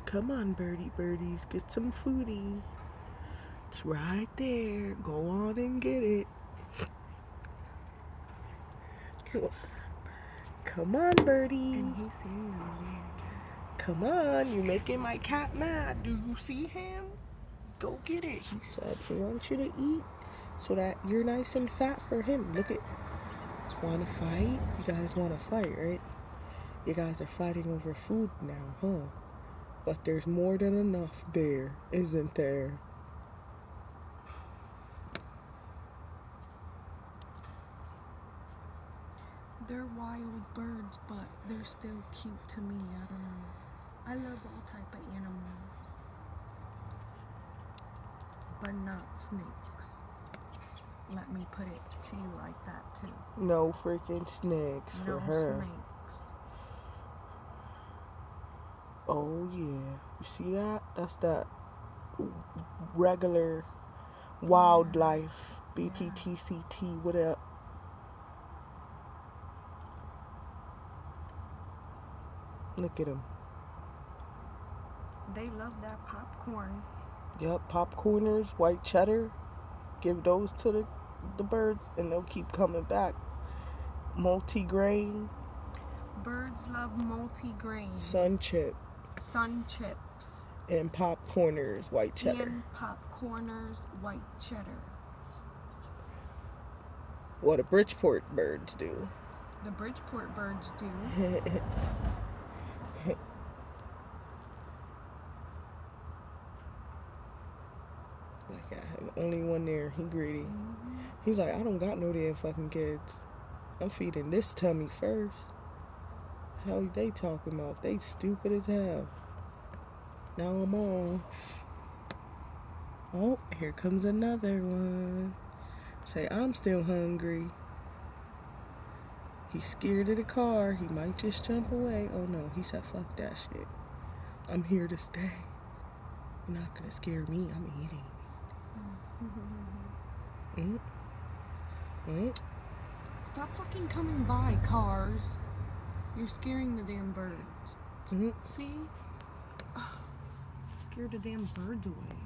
Come on, birdie birdies, get some foodie. It's right there. Go on and get it. Come on, birdie. And he's seeing them. Come on, you're making my cat mad. Do you see him? Go get it. He said he wants you to eat so that you're nice and fat for him. Look at. Want to fight? You guys want to fight, right? You guys are fighting over food now, huh? But there's more than enough there, isn't there? They're wild birds, but they're still cute to me. I don't know. I love all type of animals, but not snakes. Let me put it to you like that too. No freaking snakes for her. No snakes. Oh yeah, you see that? That's that regular wildlife. BPTCT. What up? Look at them. They love that popcorn. Yep, popcorners, white cheddar. Give those to the birds and they'll keep coming back. Multi-grain. Birds love multi-grain. Sun chip. Sun chips. And popcorners, white cheddar. And popcorners, white cheddar. What the Bridgeport birds do. The Bridgeport birds do. Look at him. Only one there. He greedy. He's like, I don't got no damn fucking kids. I'm feeding this tummy first. Hell they talking about? They stupid as hell. Now I'm off. Oh, here comes another one. Say, I'm still hungry. He's scared of the car. He might just jump away. Oh no, he said, fuck that shit. I'm here to stay. You're not gonna scare me. I'm eating. Stop fucking coming by, cars. You're scaring the damn birds. See? Ugh. Scared the damn birds away.